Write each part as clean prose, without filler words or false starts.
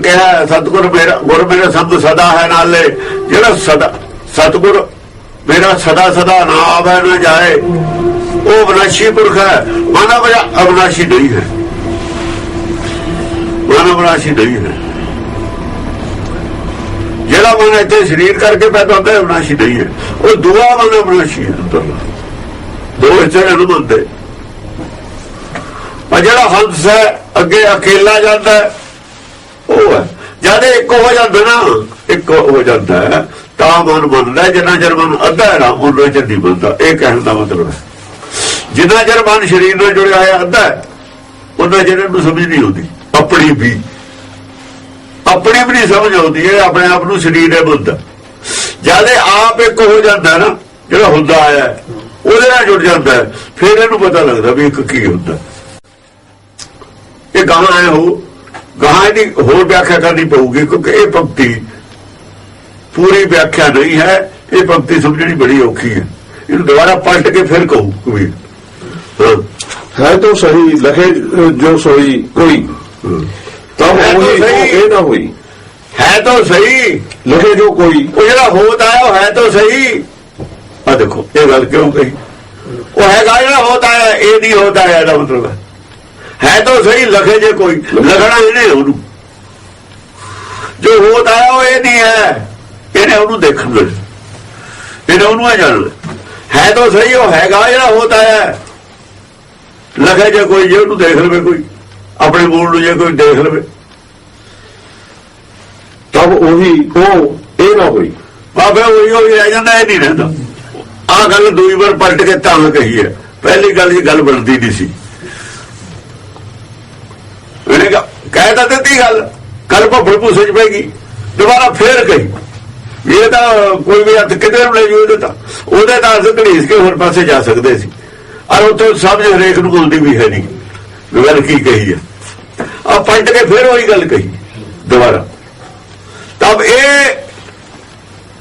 कहा सतगुर मेरा गुर मेरा संग सदा है नाले, जेड़ा सदा सतगुर मेरा सदा सदा ना आवे ना जाए, वो अविनाशी पुरख है। मानव अविनाशी नहीं है, मानव अविनाशी नहीं है। जेड़ा मन इतने शरीर करके पैदा होता है अविनाशी नहीं है, वो दुआ मन अविनाशी है। दो इतने नहीं मनते। और जेड़ा हंस है अगे अकेला जाता है वो है। जब एक हो जाता ना, एक हो जाता है ता मन मनता है। जिन्ना चर मन अद्धा है ना उन्ना चर नहीं बनता। यह कहने का मतलब है जिन्ना चर मन शरीर में जुड़िया है अद्धा है, उन्ना चर इन्हू समझ नहीं आती। अपनी भी नहीं समझ आती है, अपने आप को शरीर है बनता। जब आप एक हो जाता है ना, जो हुंदा आया ਉਹਦੇ ਨਾਲ जुड़ जाता है, फिर इन्हू पता लगता भी एक की होता। ये गां है हो गां की होर व्याख्या करनी पऊगी, क्योंकि ये पंक्ति पूरी व्याख्या नहीं है। ये पंक्ति समझनी बड़ी औखी है। इन दोबारा पलट के फिर कहूं कबीर। हाँ। है तो सही लखे जो सोई कोई, तब ये ना हुई। है तो सही लखे जो कोई, वो जरा होता है है तो सही। देखो ये गल क्यों कही, वो है जरा होता है ये नहीं होता है, मतलब है तो सही लखे जे कोई, लगना इन्हें उन्होंने जो होता है वो ये नहीं है, इन्हें उन्होंने देखना, इन्हें उन्होंने जानना। है तो सही वो है जरा होता है, लखे जे कोई जे उन्होंने देख लवे, कोई अपने मूल जे कोई देख लवे, तब वही वो ये ना हुई। बाबे वही रह जाता है, नहीं रहता। आ गल दूई बार पलट के तां कही है, पहली गल जी गल बनती नहीं सी। कह तो दी गल, कल भुफड़ भूसे च पैगी, दोबारा फिर कही। ये तो कोई भी हथ कि ले जू, वो घड़ीस के होर पासे जा सकते सी। और उतो समझ हरेक नूं आउंदी भी है नहीं गल की कही है। अब पलट के फिर वही गल कही दोबारा, तब ये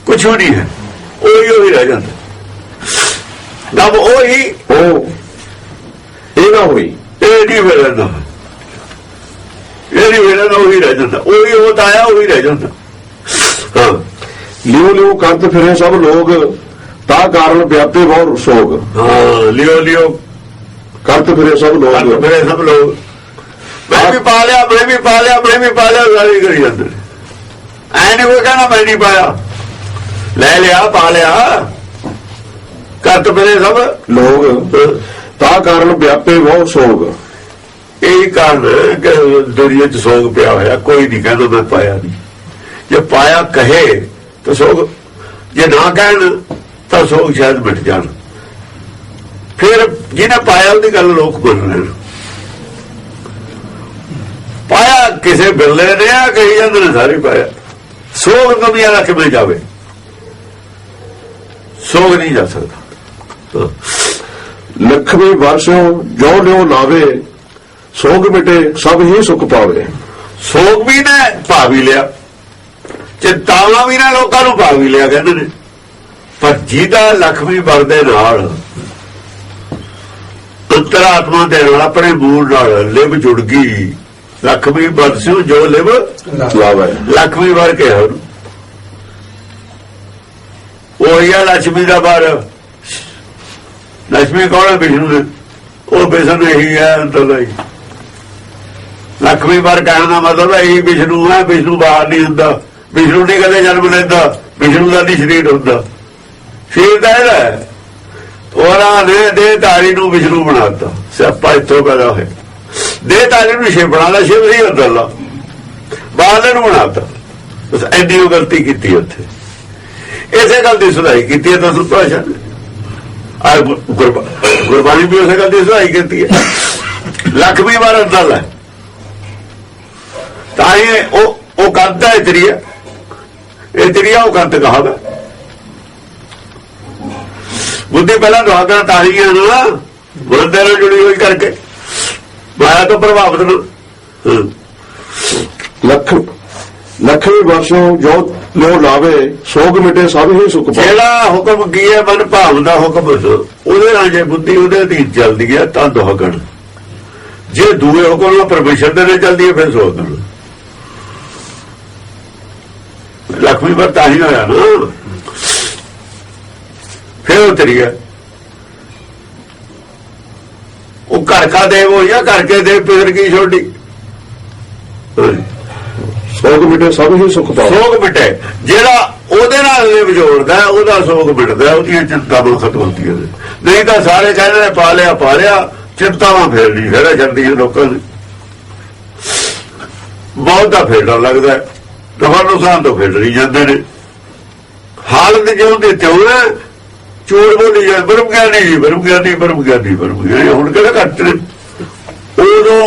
कुछ भी नहीं है, वही रह जाता। तब वही ये ना हुई, ये नहीं फिर रहता, ये नहीं फिर रहता, वही रह जाता। वही होता आया वही रह जाता। हाँ। लियो लियो करत फिरे सब लोग, ता कारण व्यापे बहुत सोग। हाँ, लियो लियो करत फिरे सब लोग, करत फिरे सब लोग। मैं भी पा लिया, मैं भी पा लिया, मैं भी पा लिया, गाली करी जाते। ऐ नहीं कोई कहना मैं नहीं पाया, ले लिया पा लिया, करत फिरे सब लोग, ता कारण व्यापे बहुत सोग। यही कारण है कि दुनिया च सोग पिया होया। कोई नहीं कहना मैं पाया नहीं, जे पाया कहे तो सोग, जे ना कहन तो सोग शायद मिट जान। फिर जिन्हें पाया उसकी गल लोग मन लेन। पाया किसे बिरले ने आ कही जाते ने सारी पाया। सोग कमी वाला किमें जावे, सोग नहीं जा सकता। लखवी वर्षों जो लियो लावे, सोग मिटे सब ही सुख पावे। सोग भी ने पा भी लिया, चिंतावां भी ने लोकां नूं पा भी लिया कहंदे ने, पर जिहदा लक्ष्मी वरदे नाल अंतरात्मा दे नाल अपने मूल नाल लिव जुड़ गई। लक्ष्मी वरस्यों जो लिव लावे, लक्ष्मी वर के हो वही है लक्ष्मी का वर। लक्ष्मी कौन है? विष्णु ने, वो विष्णु यही है अंतर। लक्ष्मी वर कहने का मतलब यही विष्णु है। विष्णु बाहर नहीं होता, विष्णु नहीं कदे जन्म लेता, विष्णु का नहीं शरीर होता, शरीर का है। उन्होंने देहधारी नूं विष्णु बनाता, सियापा इत्थों पैदा होया। देहधारी नूं शिव बनाता, शिव नहीं होता, बाहर नूं बनाता। बस एडी गलती की उत्थे, इसे गल की सुधाई की तो भाषा ने, गुरबाणी भी उस गल की सुधाई की है। लक्ष्मी बार अंदर है, ताही वो कंत है इतरी है, इतरी है वो कंत कहा। बुद्धि पहला दुहागना तारी है ना, बंदे ਨਾਲ जुड़ी हुई करके माया तो प्रभावित न। लखवी वर्षों जो लो लावे, सोग मिटे सब ही सुख पावे। जेड़ा हुक्म की है मन भावना हुक्म, ਉਹਦੇ ਨਾਲ ਜੇ बुद्धि ਉਹਦੇ अधीन चलती है ਤਾਂ दुहागन। जे दूए हुक्म ਨਾਲ परमेश्वर ਦੇ ਨਾਲ चलती है फिर सुहागन। ਲక్ష్ਮੀ ਵਰ ਤਾਂ ਹੀ ਹੋਇਆ ਨਾ, ਫਿਰ ਉਤਰੀ ਹੈ। ਉਹ ਘਰ ਕਾ ਦੇਵ ਹੋ ਜਾਂ ਘਰ ਕੇ ਦੇਵ ਪਿਤਰ ਕੀ ਛੋਟੀ। ਸੋਗ ਮਿਟੇ ਸਭ ਹੀ ਸੁਖ ਪਾਓ। ਸੋਗ ਮਿਟੇ, ਜਿਹੜਾ ਉਹਦੇ ਨਾਲ ਲਿਵ ਜੋੜਦਾ ਉਹਦਾ ਸੋਗ ਮਿਟਦਾ, ਉਹਦੀਆਂ ਚਿੰਤਾਵਾਂ ਖਤਮ ਹੁੰਦੀਆਂ ਨੇ। ਨਹੀਂ ਤਾਂ ਸਾਰੇ ਕਹਿੰਦੇ ਨੇ ਪਾ ਲਿਆ ਚਿੰਤਾਵਾਂ ਫੇਰ ਨਹੀਂ ਫੇਰਾ ਜਾਂਦੀਆਂ ਲੋਕਾਂ ਨੇ। ਬਹੁਤ ਦਾ ਫੇਰ ਡਰ ਲੱਗਦਾ, ਦਫਾ ਨੁਕਸਾਨ ਤੋਂ ਫੇਰ ਡਰੀ ਜਾਂਦੇ ਨੇ। ਹਾਲਤ ਜਿਉਂ ਦੀ ਤਿਉਂ ਹੈ, ਚੋਰ ਬੋਲੀ ਜਾਂ ਬ੍ਰਹਮ ਗਿਆਨੀ ਹੁਣ ਕਿਹੜਾ ਘੱਟ ਨੇ। ਉਦੋਂ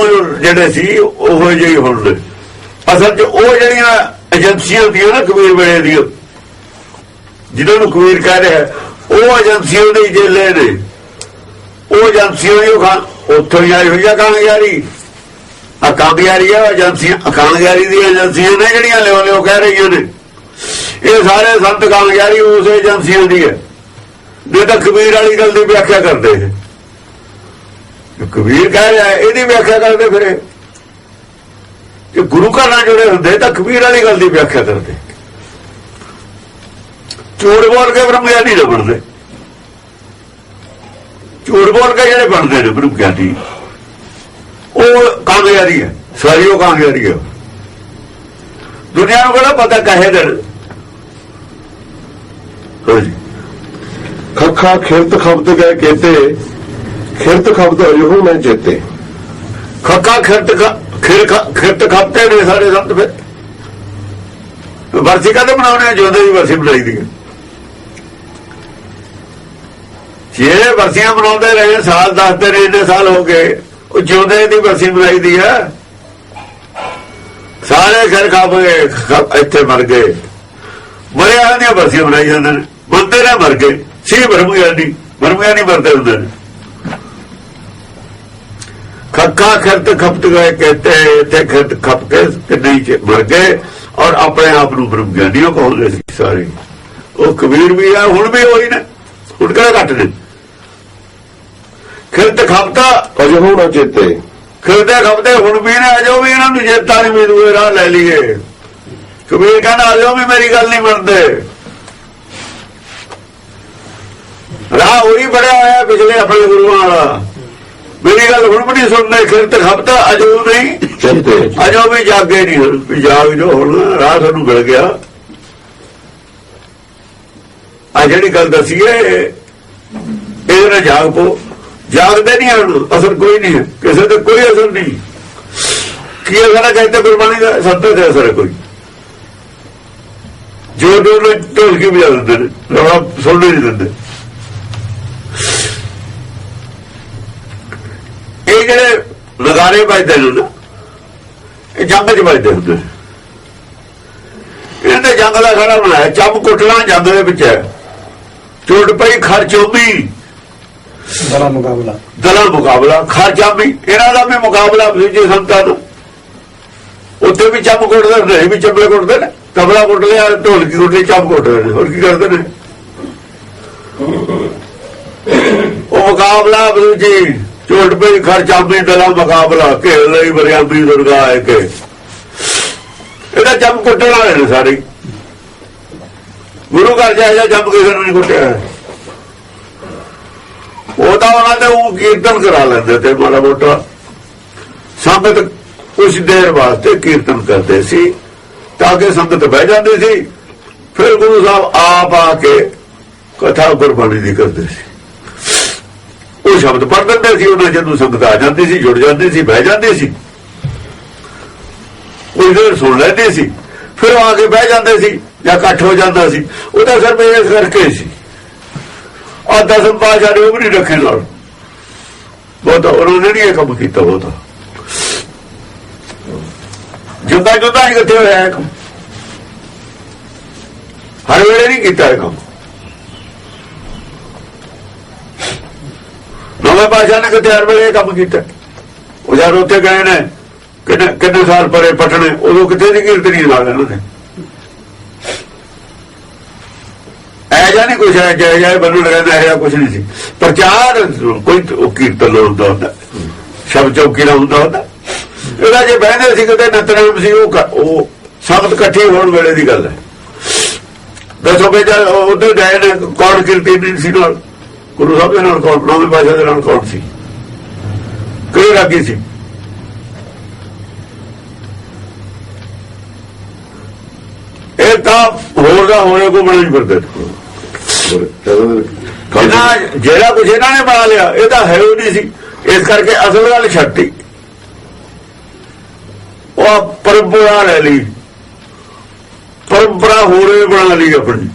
ਜਿਹੜੇ ਸੀ ਉਹ ਜਿਹੇ ਹੁਣ ਨੇ। ਅਸਲ 'ਚ ਉਹ ਜਿਹੜੀਆਂ ਏਜੰਸੀਆਂ ਹੁੰਦੀਆਂ ਨਾ ਕਬੀਰ ਵੇਲੇ ਦੀਆਂ, ਜਿਹਨਾਂ ਨੂੰ ਕਬੀਰ ਕਹਿ ਰਿਹਾ, ਉਹ ਏਜੰਸੀਆਂ ਦੇ ਜੇਲੇ ਨੇ। ਉਹ ਏਜੰਸੀਆਂ ਹੀ ਉੱਥੋਂ ਹੀ ਆਈ ਹੋਈ ਆ ਕਾਂਗਿਆਰੀ। ਆ ਕਾਂਗਿਆਰੀ ਆ ਏਜੰਸੀਆਂ, ਕਾਂਗਿਆਰੀ ਦੀਆਂ ਏਜੰਸੀਆਂ ਨੇ ਜਿਹੜੀਆਂ ਲਿਓ ਕਹਿ ਰਹੀਆਂ ਨੇ। ਇਹ ਸਾਰੇ ਸੰਤ ਕਾਂਗਿਆਰੀ ਉਸ ਏਜੰਸੀਆਂ ਦੀ ਹੈ। ਜੇ ਤਾਂ ਕਬੀਰ ਵਾਲੀ ਗੱਲ ਦੀ ਵਿਆਖਿਆ ਕਰਦੇ ਨੇ, ਕਬੀਰ ਕਹਿ ਰਿਹਾ ਇਹਦੀ ਵਿਆਖਿਆ ਕਰਦੇ ਫਿਰੇ। ਜੇ ਗੁਰੂ ਘਰ ਨਾਲ ਜੁੜੇ ਹੁੰਦੇ ਤਾਂ ਕਬੀਰ ਵਾਲੀ ਗੱਲ ਦੀ ਵਿਆਖਿਆ ਕਰਦੇ। ਝੂਠ ਬੋਲ ਕੇ ਬ੍ਰਹਮ ਗਿਆਨੀ ਨਾ ਬਣਦੇ, ਝੂਠ ਬੋਲ ਕੇ ਜਿਹੜੇ ਬਣਦੇ ਨੇ ਬ੍ਰਹਮ ਗਿਆਨੀ, ਉਹ ਕਾਂਗਿਆਰੀ ਹੈ, ਸਾਰੀ ਉਹ ਕਾਂਗਿਆਰੀ ਹੈ। ਦੁਨੀਆ ਨੂੰ ਕਿਹੜਾ ਪਤਾ ਕਹੇ ਦਿਨ। ਹਾਂਜੀ, ਖੱਖਾ ਖਿਰਤ ਖਬਤ ਗਏ ਕੇਤੇ, ਖਿਰਤ ਖਬਤ ਅਜੋ ਮੈਂ ਚੇਤੇ। ਖੱਕਾ ਖਿਰਤ ਖਪਤੇ ਨੇ ਸਾਰੇ ਸੰਤ। ਫਿਰ ਵਰਸੀ ਕਾਹਦੇ ਬਣਾਉਣੇ, ਜਿਉਂਦੇ ਦੀ ਵਰਸੀ ਬਣਾਈ ਦੀ ਹੈ। ਜਿਹੜੇ ਵਰਸੀਆਂ ਬਣਾਉਂਦੇ ਰਹੇ ਸਾਲ ਦੱਸਦੇ ਰਹੇ, ਇੰਨੇ ਸਾਲ ਹੋ ਗਏ, ਉਹ ਜਿਉਂਦੇ ਦੀ ਵਰਸੀ ਬਣਾਈ ਦੀ ਹੈ। ਸਾਰੇ ਸਿਰ ਖਪ ਗਏ, ਇੱਥੇ ਮਰ ਗਏ, ਮਰਿਆ ਦੀਆਂ ਵਰਸੀਆਂ ਬਣਾਈ ਜਾਂਦੇ ਨੇ। ਬੰਦੇ ਨੇ ਮਰ ਗਏ ਸੀ, ਬ੍ਰਹਮ ਗਿਆਨੀ ਮਰਦੇ ਹੁੰਦੇ ਨੇ। ਖੱਕਾ ਖਿਰਤ ਖਪਤ ਗਏ ਕਹਤੇ, ਇੱਥੇ ਖਿਰਤ ਖਪ ਕੇ ਨਹੀਂ ਮਰ ਗਏ, ਔਰ ਆਪਣੇ ਆਪ ਨੂੰ ਬ੍ਰਹਮ ਗਿਆਨੀ ਕਹਿੰਦੇ ਸੀ ਸਾਰੇ। ਉਹ ਕਬੀਰ ਵੀ ਆ, ਹੁਣ ਵੀ ਉਹੀ ਨੇ, ਹੁਣ ਕਿਹੜਾ ਘੱਟ ਨੇ। ਖਿਰਤ ਖਪਤਾ ਅਜੋ ਨਾ ਚੇਤੇ, ਖਿਰਦੇ ਖਪਤੇ ਹੁਣ ਵੀ ਨੇ, ਅਜੋ ਵੀ ਇਹਨਾਂ ਨੂੰ ਚੇਤਾ ਨਹੀਂ ਵੀ ਦੂਏ ਰਾਹ ਲੈ ਲਈਏ। ਕਬੀਰ ਕਹਿੰਦਾ ਅਜੋ ਵੀ ਮੇਰੀ ਗੱਲ ਨਹੀਂ ਮੰਨਦੇ। ਰਾਹ ਉਹੀ ਬੜਿਆ ਹੋਇਆ ਪਿਛਲੇ ਆਪਣੇ ਗੁਰੂਆਂ ਵਾਲਾ, ਮੇਰੀ ਗੱਲ ਹੁਣ ਵੀ ਨਹੀਂ ਸੁਣਦੇ। ਖਿਰਤ ਖਪਤਾ ਅਜੋ ਨਹੀਂ ਚੇਤੇ, ਅਜੋ ਵੀ ਜਾਗੇ ਨਹੀਂ, ਵੀ ਜਾਗ ਜੋ ਹੁਣ ਰਾਹ ਤੁਹਾਨੂੰ ਮਿਲ ਗਿਆ। ਆ ਜਿਹੜੀ ਗੱਲ ਦਸੀਏ ਇਹਦੇ ਨਾਲ ਜਾਗ ਪੋ, ਜਾਗਦੇ ਨਹੀਂ ਹੁਣ, ਅਸਰ ਕੋਈ ਨਹੀਂ ਹੈ, ਕਿਸੇ ਤੇ ਕੋਈ ਅਸਰ ਨਹੀਂ। ਕੀ ਅਸਰ ਕਹਿੰਦੇ ਗੁਰਬਾਣੀ ਦਾ, ਸੰਤਾਂ ਤੇ ਅਸਰ ਹੈ ਕੋਈ। ਜੋ ਢੋਲਕੀ ਵਜਾ ਦਿੰਦੇ ਨੇ, ਰੌਲਾ ਸੁਣਨੇ ਨਹੀਂ ਦਿੰਦੇ। ਇਹ ਜਿਹੜੇ ਨਗਾਰੇ ਵੱਜਦੇ ਨੇ ਨਾ, ਇਹ ਜੰਗ 'ਚ ਵੱਜਦੇ ਹੁੰਦੇ। ਇਹਨੇ ਜੰਗ ਦਾ ਖੜਾ ਬਣਾਇਆ, ਚੰਮ ਕੁੱਟਣਾ ਜੰਗ ਦੇ ਵਿੱਚ ਹੈ। ਚੋਟ ਪਈ ਖਰਚੋਬੀ, ਦਲਾ ਮੁਕਾਬਲਾ ਖਰਚਾਬੀ, ਇਹਨਾਂ ਦਾ ਵੀ ਮੁਕਾਬਲਾ ਦੂਜੇ ਸੰਤਾਂ ਦਾ। ਉੱਥੇ ਵੀ ਚੰਮ ਕੁੱਟਦੇ ਨੇ, ਵੀ ਚੱਬਲੇ ਕੁੱਟਦੇ ਨੇ, ਤਬਲਾ ਕੁੱਟ ਲਿਆ, ਢੋਲਕੀ ਕੁੱਟਦੀ, ਚੰਮ ਕੁੱਟਦੇ ਨੇ, ਹੋਰ ਕੀ ਕਰਦੇ ਨੇ। ਉਹ ਮੁਕਾਬਲਾ ਦੂਜੀ ਚੋਟ ਪਈ ਖਰਚਾਬੀ, ਦਲਾ ਮੁਕਾਬਲਾ, ਘੇਰ ਲਈ ਬਰਿਆਬੀ ਦੁਰਗਾ ਹੈ ਕਿ ਇਹਦਾ ਚੰਮ ਕੁੱਟਣ ਵਾਲੇ ਨੇ ਸਾਰੇ। ਗੁਰੂ ਘਰ ਜਾਇਆ ਜੰਮ ਕਿਸੇ ਨੂੰ ਨਹੀਂ ਕੁੱਟਿਆ। ਉਹ ਤਾਂ ਉਹਨਾਂ ਦੇ ਉਹ ਕੀਰਤਨ ਕਰਾ ਲੈਂਦੇ ਤੇ ਮਾੜਾ ਮੋਟਾ, ਸੰਗਤ ਕੁਛ ਦੇਰ ਵਾਸਤੇ ਕੀਰਤਨ ਕਰਦੇ ਸੀ ਤਾਂ ਕਿ ਸੰਗਤ ਬਹਿ ਜਾਂਦੀ ਸੀ। ਫਿਰ ਗੁਰੂ ਸਾਹਿਬ ਆਪ ਆ ਕੇ ਕਥਾ ਗੁਰਬਾਣੀ ਦੀ ਕਰਦੇ ਸੀ। ਉਹ ਸ਼ਬਦ ਪੜ੍ਹ ਦਿੰਦੇ ਸੀ, ਉਹਨਾਂ ਜਦੋਂ ਸੰਗਤ ਆ ਜਾਂਦੀ ਸੀ, ਜੁੜ ਜਾਂਦੀ ਸੀ, ਬਹਿ ਜਾਂਦੀ ਸੀ, ਕੋਈ ਦੇਰ ਸੁਣ ਲੈਂਦੇ ਸੀ, ਫਿਰ ਆ ਕੇ ਬਹਿ ਜਾਂਦੇ ਸੀ ਜਾਂ ਇਕੱਠ ਹੋ ਜਾਂਦਾ ਸੀ। ਉਹ ਤਾਂ ਸਿਰਫ ਇਸ ਕਰਕੇ ਸੀ। ਆ ਦਸਮ ਪਾਤਸ਼ਾਹ ਨੇ ਉਹ ਵੀ ਨਹੀਂ ਰੱਖੇ ਨਾਲ, ਬਹੁਤ ਉਹਨਾਂ ਨੇ ਨਹੀਂ ਇਹ ਕੰਮ ਕੀਤਾ। ਬਹੁਤਾ ਜੁਦਾ ਹੀ ਕਿੱਥੇ ਹੋਇਆ ਇਹ ਕੰਮ, ਹਰ ਵੇਲੇ ਨਹੀਂ ਕੀਤਾ ਇਹ ਕੰਮ। ਨਵੇਂ ਪਾਤਸ਼ਾਹ ਨੇ ਕਿਤੇ ਹਰ ਵੇਲੇ ਇਹ ਕੰਮ ਕੀਤਾ। ਉਹ ਜਦ ਉੱਥੇ ਗਏ ਨੇ ਕਿੰਨੇ ਸਾਲ ਪਰੇ ਪਟਣੇ, ਉਦੋਂ ਕਿਤੇ ਦੀ ਕੀਰਤਨੀ ਨਾਲ ਇਹਨਾਂ ਨੇ ਐਜਾ ਨਹੀਂ ਕੁਛ ਹੈ, ਜੈ ਜੈ ਬੰਨੂ ਲਗਾਉਂਦਾ ਹੈ, ਕੁਛ ਨਹੀਂ ਸੀ। ਪ੍ਰਚਾਰ ਕੋਈ ਉਹ ਕੀਰਤਨ ਹੁੰਦਾ, ਸ਼ਬਦ ਚੌਕੀ ਦਾ ਹੁੰਦਾ। ਇਹਦਾ ਜੇ ਬਹਿੰਦੇ ਸੀ ਕਿਤੇ ਨਿਤਨੇਮ ਸੀ, ਉਹ ਸੰਗਤ ਇਕੱਠੀ ਹੋਣ ਵੇਲੇ ਦੀ ਗੱਲ ਹੈ। ਦੱਸੋ ਵੀ ਜਦ ਉੱਧਰ ਗਏ ਨੇ ਕੌਣ ਕੀਰਤੀ ਨਹੀਂ ਸੀ ਨਾਲ ਗੁਰੂ ਸਾਹਿਬ ਦੇ ਨਾਲ ਕੌਣ ਨੌਵੀਂ ਪਾਤਸ਼ਾਹ ਦੇ ਨਾਲ ਕੌਣ ਸੀ ਕਿਹੜੀ ਰਾਗੀ ਸੀ ਇਹ ਤਾਂ ਹੋਰ ਦਾ ਹੋਣੇ ਕੋ ਬਣਾ ਨਹੀਂ ਫਿਰਦੇ ਜਿਹੜਾ ਕੁਝ ਇਹਨਾਂ ਨੇ ਬਣਾ ਲਿਆ ਇਹ ਤਾਂ ਹੈ ਹੀ ਨਹੀਂ ਸੀ ਇਸ ਕਰਕੇ ਅਸਲ ਗੱਲ ਛੱਡਤੀ ਉਹ ਪਰੰਪਰਾ ਲੈ ਲਈ ਪਰੰਪਰਾ ਹੋਰੇ ਬਣਾ ਲਈ ਆਪਣੀ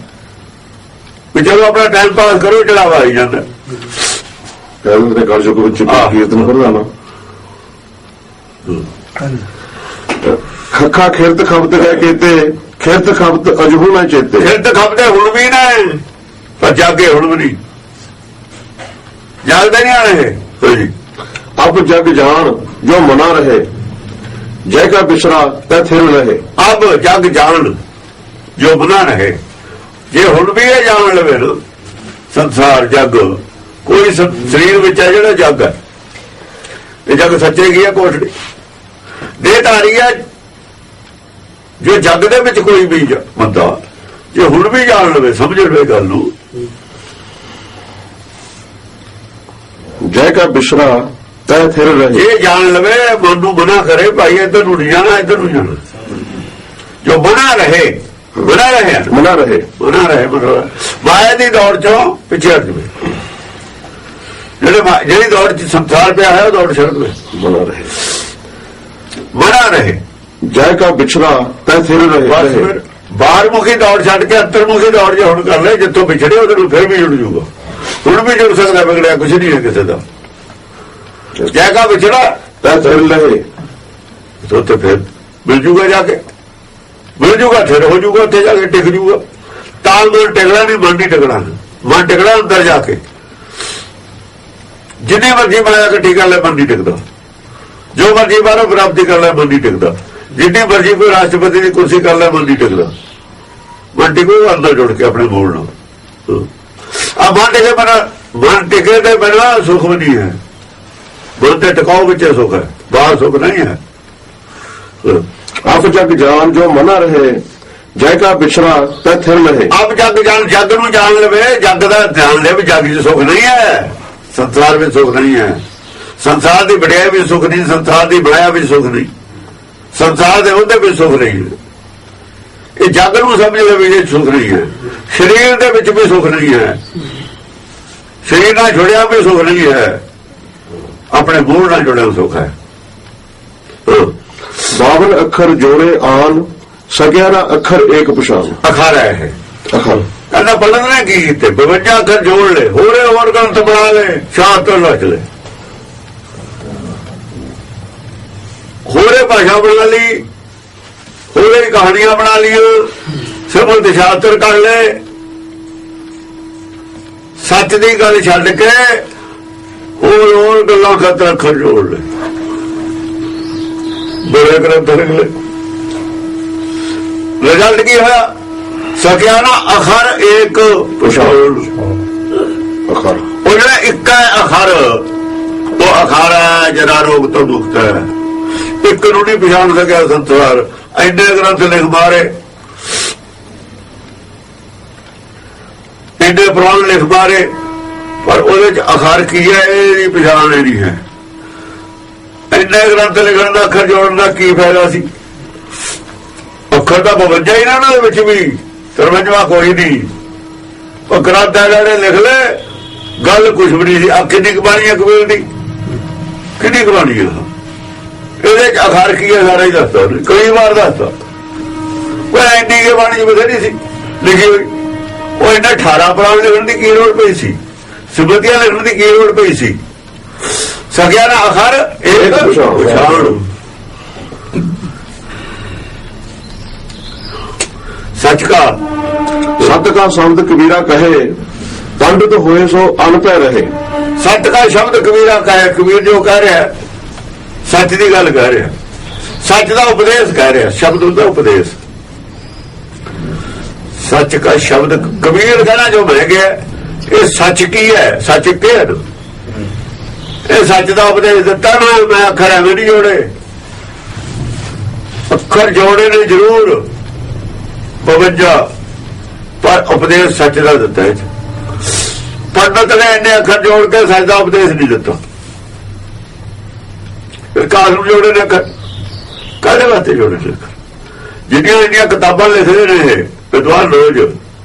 ਵੀ ਜਦੋਂ ਆਪਣਾ ਟਾਈਮ ਪਾਸ ਕਰੋ ਚੜਾਵਾ ਆਈ ਜਾਂਦਾ ਕਹਿੰਦੇ ਕਰ ਜੋ ਵਿੱਚ ਕੀਰਤਨ ਕਰਦਾ ਖੱਖਾ ਖਿਰਤ ਖਬਤ ਕਹਿ ਕੇ ਤੇ ਖਿਰਤ ਖਬਤ ਅਜਹੂ ਨਾ ਚੇਤੇ ਖਿਰਤ ਖਬਤੇ ਹੁਣ ਵੀ ਨੇ ਪਰ ਜਾਗੇ ਹੁਣ ਵੀ ਨਹੀਂ ਜਾਗਦੇ ਨਹੀਂ ਆ ਰਹੇ ਅਬ ਜਗ ਜਾਣ ਜੋ ਮਨਾ ਰਹੇ ਜੈ ਕਾ ਬਿਸਰਾ ਤੈ ਥਿਰ ਰਹੇ ਅਬ ਜਗ ਜਾਣ ਜੋ ਬਣਾ ਰਹੇ ਜੇ ਹੁਣ ਵੀ ਇਹ ਜਾਣ ਲਵੇ ਨਾ ਸੰਸਾਰ ਜਗ ਕੋਈ ਸਰੀਰ ਵਿੱਚ ਹੈ ਜਿਹੜਾ ਜਗ ਹੈ ਇਹ ਜਗ ਸੱਚੇ ਕੀ ਹੈ ਕੋਠੜੀ ਦੇ ਧਾਰੀ ਹੈ ਜੋ ਜਗ ਦੇ ਵਿੱਚ ਕੋਈ ਵੀ ਬੰਦਾ ਜੇ ਹੁਣ ਵੀ ਜਾਣ ਲਵੇ ਸਮਝ ਲਵੇ ਗੱਲ ਨੂੰ ਜੈ ਕਾ ਬਿਸਰਾ ਤੈ ਥਿਰ ਰਹੇ ਇਹ ਜਾਣ ਲਵੇ ਮਨ ਨੂੰ ਮਨਾ ਕਰੇ ਭਾਈ ਇੱਧਰ ਨੂੰ ਨਹੀਂ ਜਾਣਾ ਇੱਧਰ ਨੂੰ ਜਾਣਾ ਜੋ ਬਣਾ ਰਹੇ ਮਨਾ ਰਹੇ ਮਾਇਆ ਦੀ ਦੌੜ ਚੋਂ ਪਿੱਛੇ ਹਟ ਜਵੇ ਜਿਹੜੀ ਦੌੜ ਚ ਸੰਸਾਰ ਪਿਆ ਹੈ ਉਹ ਦੌੜ ਛੱਡ ਦਵੇ ਮਨਾ ਰਹੇ ਜੈ ਕਾ ਵਿਛੜਾ ਤੈ ਥਿਰ ਰਹੇ ਬਾਹਰ ਮੁਖੀ ਦੌੜ ਛੱਡ ਕੇ ਅੰਤਰਮੁਖੀ ਦੌੜ ਜੇ ਹੁਣ ਕਰ ਲੈ ਜਿੱਥੋਂ ਵਿਛੜੇ ਉਹਦੇ ਨੂੰ ਫਿਰ ਵੀ ਜੁੜ ਜੂਗਾ ਹੁਣ ਵੀ ਜੁੜ ਸਕਦਾ ਵਿਗੜਿਆ ਕੁਛ ਨਹੀਂ ਹੈ ਕਿਸੇ ਦਾ ਜੈ ਕਾ ਵਿਛੜਾ ਤੈ ਥਿਰ ਰਹੇ ਤੇ ਫਿਰ ਮਿਲ ਜੂਗਾ ਜਾ ਕੇ ਮਿਲ ਜੂਗਾ ਫਿਰ ਹੋ ਜੂਗਾ ਉੱਥੇ ਜਾ ਕੇ ਟਿਕ ਜੂਗਾ ਤਾਲ ਮਨ ਟਿਕਣਾ ਨਹੀਂ ਮਨ ਨਹੀਂ ਟਿਕਣਾ ਮਨ ਟਿਕਣਾ ਅੰਦਰ ਜਾ ਕੇ ਜਿੰਨੀ ਮਰਜ਼ੀ ਮਾਇਆ ਇਕੱਠੀ ਕਰ ਲੈ ਮਨ ਨਹੀਂ ਟਿਕਦਾ ਜੋ ਮਰਜ਼ੀ ਬਾਹਰੋਂ ਪ੍ਰਾਪਤੀ ਕਰ ਲੈ ਮਨ ਨਹੀਂ ਟਿਕਦਾ ਜਿੰਨੀ ਮਰਜ਼ੀ ਕੋਈ ਰਾਸ਼ਟਰਪਤੀ ਦੀ ਕੁਰਸੀ ਕਰ ਲੈ ਮਨ ਨਹੀਂ ਟਿਕਦਾ ਮਨ ਟਿਕੂਗਾ ਅੰਦਰ ਜੁੜ ਕੇ ਆਪਣੇ ਮੂਲ ਨਾਲ ਆ ਮਨ ਟਿਕੇ ਤੇ ਬਿਨਾਂ ਸੁਖ ਵੀ ਨਹੀਂ ਹੈ ਮਨ ਤੇ ਟਿਕਾਓ ਵਿੱਚ ਸੁਖ ਹੈ ਬਾਹਰ ਸੁਖ ਨਹੀਂ ਹੈ ਆਪ ਜਗ ਜਾਣ ਜੋ ਮਨਾ ਰਹੇ ਜੈ ਕਾ ਬਿਛੜਾ ਤੈ ਥਿਰ ਰਹੇ ਆਪ ਜਗ ਜਾਣ ਜਗ ਨੂੰ ਜਾਣ ਲਵੇ ਜਗ ਦਾ ਧਿਆਨ ਲੈ ਵੀ ਜਗ 'ਚ ਸੁਖ ਨਹੀਂ ਹੈ ਸੰਸਾਰ ਵਿੱਚ ਸੁਖ ਨਹੀਂ ਹੈ ਸੰਸਾਰ ਦੀ ਵਡਿਆਈ ਵੀ ਸੁਖ ਨਹੀਂ ਸੰਸਾਰ ਦੀ ਮਾਇਆ ਵੀ ਸੁਖ ਨਹੀਂ ਸੰਸਾਰ ਦੇ ਉਹਦੇ ਵੀ ਸੁਖ ਨਹੀਂ ਇਹ ਜਗ ਨੂੰ ਸਮਝ ਲਵੇ ਇਹ ਸੁਖ ਨਹੀਂ ਹੈ ਸਰੀਰ ਦੇ ਵਿੱਚ ਵੀ ਸੁਖ ਨਹੀਂ ਹੈ ਸਰੀਰ ਨਾਲ ਜੁੜਿਆ ਵੀ ਸੁਖ ਨਹੀਂ ਹੈ ਆਪਣੇ ਮੂਲ ਨਾਲ ਜੁੜਿਆ ਸੁਖ ਹੈ 52 ਅੱਖਰ ਜੋੜੇ ਆਨ ਸਕਿਆ ਨਾ ਅੱਖਰ ਏਕ ਪਛਾਣ ਅਖਰ ਹੈ ਅਖਰ ਕਹਿੰਦਾ ਬਲਦ ਨੇ ਕੀ ਕੀਤੇ 52 ਅੱਖਰ ਜੋੜ ਲੈ ਹੋਰ ਗ੍ਰੰਥ ਬਣਾ ਲੈ ਸ਼ਾਹ ਤੋਂ ਲੱਜ ਲੈ ਹੋਰੇ ਭਾਸ਼ਾ ਬਣਾ ਲਈ ਹੋਰੇ ਕਹਾਣੀਆਂ ਬਣਾ ਲਈਆਂ ਸਿਮਲ ਦਿਸ਼ਾਤਰ ਕਰ ਲੈ ਸੱਚ ਦੀ ਗੱਲ ਛੱਡ ਕੇ ਹੋਰ ਗੱਲਾਂ ਖਾਤਰ ਅੱਖਰ ਜੋੜ ਲੈ ਬੜੇ ਗ੍ਰੰਥ ਲਿਖ ਲੈ ਰਿਜ਼ਲਟ ਕੀ ਹੋਇਆ ਸਕਿਆ ਨਾ ਅਖਰ ਏਕ ਪਛਾਣ ਅਖਰ ਉਹ ਜਿਹੜਾ ਇੱਕ ਹੈ ਅਖਰ ਉਹ ਅਖਰ ਹੈ ਜਿਹੜਾ ਰੋਗ ਤੋਂ ਮੁਕਤ ਹੈ ਇੱਕ ਨੂੰ ਨਹੀਂ ਪਛਾਣ ਸਕਿਆ ਸੰਸਾਰ ਐਨੇ ਗ੍ਰੰਥ ਲਿਖ ਮਾਰੇ ਐਨੇ ਪੁਰਾਣ ਲਿਖ ਮਾਰੇ ਪਰ ਉਹਦੇ ਚ ਅਖਰ ਕੀ ਹੈ ਇਹ ਨਹੀਂ ਪਛਾਣ ਨਹੀਂ ਹੈ ਇੰਨੇ ਗ੍ਰੰਥ ਲਿਖਣ ਦਾ ਅੱਖਰ ਜੋੜਨ ਦਾ ਕੀ ਫਾਇਦਾ ਸੀ ਅੱਖਰ ਦਾ 52 ਇਹਨਾਂ ਦੇ ਵਿੱਚ ਵੀ 53ਵਾਂ ਕੋਈ ਨਹੀਂ ਉਹ ਗ੍ਰੰਥ ਜਿਹੜੇ ਲਿਖ ਲੈ ਗੱਲ ਕੁਛ ਵੀ ਨਹੀਂ ਸੀ ਆ ਕਿੰਨੀ ਕਬਾਣੀ ਹੈ ਕਬੀਰ ਦੀ ਕਿੰਨੀ ਕਬਾਣੀ ਹੈ ਇਹਦੇ ਚ ਅਖਰ ਕੀ ਹੈ ਸਾਰਾ ਹੀ ਦੱਸਦਾ ਕਈ ਵਾਰ ਦੱਸਦਾ ਉਹ ਇੰਨੀ ਕੇ ਬਾਣੀ ਚ ਬਥੇਰੀ ਸੀ ਲਿਖੀ ਹੋਈ ਉਹ ਇਹਨਾਂ 18 ਪੁਰਾਣ ਲਿਖਣ ਦੀ ਕੀ ਲੋੜ ਪਈ ਸੀ ਸਿਮਰਤੀਆਂ ਲਿਖਣ ਦੀ ਕੀ ਲੋੜ ਪਈ ਸੀ ਸਕਿਆ ਨਾ ਅਖਰ ਏਕ ਪਛਾਣ ਸੱਚ ਕਾ ਸ਼ਬਦ ਕਬੀਰਾ ਕਹੇ ਪੰਡਿਤ ਹੋਏ ਸੋ ਅਨਪੈ ਰਹੇ ਸੱਚ ਦਾ ਸ਼ਬਦ ਕਬੀਰਾ ਕਹੇ ਕਬੀਰ ਜੋ ਕਹਿ ਰਿਹਾ ਸੱਚ ਦੀ ਗੱਲ ਕਹਿ ਰਿਹਾ ਸੱਚ ਦਾ ਉਪਦੇਸ਼ ਕਹਿ ਰਿਹਾ ਸ਼ਬਦ ਹੁੰਦਾ ਉਪਦੇਸ਼ ਸੱਚ ਦਾ ਸ਼ਬਦ ਕਬੀਰ ਕਹਿਣਾ ਜੋ ਬਹਿ ਗਿਆ ਇਹ ਸੱਚ ਕੀ ਹੈ ਸੱਚ ਕੀ ਹੈ ਇਹ ਸੱਚ ਦਾ ਉਪਦੇਸ਼ ਦਿੱਤਾ ਨਾ ਮੈਂ ਅੱਖਰ ਐਵੇਂ ਨਹੀਂ ਜੋੜੇ ਅੱਖਰ ਜੋੜੇ ਨੇ ਜ਼ਰੂਰ 52 ਪਰ ਉਪਦੇਸ਼ ਸੱਚ ਦਾ ਦਿੱਤਾ ਹੈ। ਪੰਡਤ ਨੇ ਇੰਨੇ ਅੱਖਰ ਜੋੜ ਕੇ ਸੱਚ ਦਾ ਉਪਦੇਸ਼ ਨਹੀਂ ਦਿੱਤਾ। ਫਿਰ ਕਾਸ ਨੂੰ ਜੋੜੇ ਨੇ ਅੱਖਰ, ਕਾਹਦੇ ਵਾਸਤੇ ਜੋੜੇ ਨੇ ਅੱਖਰ? ਜਿਹੜੀਆਂ ਇੰਨੀਆਂ ਕਿਤਾਬਾਂ ਲਿਖਦੇ ਨੇ ਇਹ ਵਿਦਵਾਨ ਰੋਜ਼,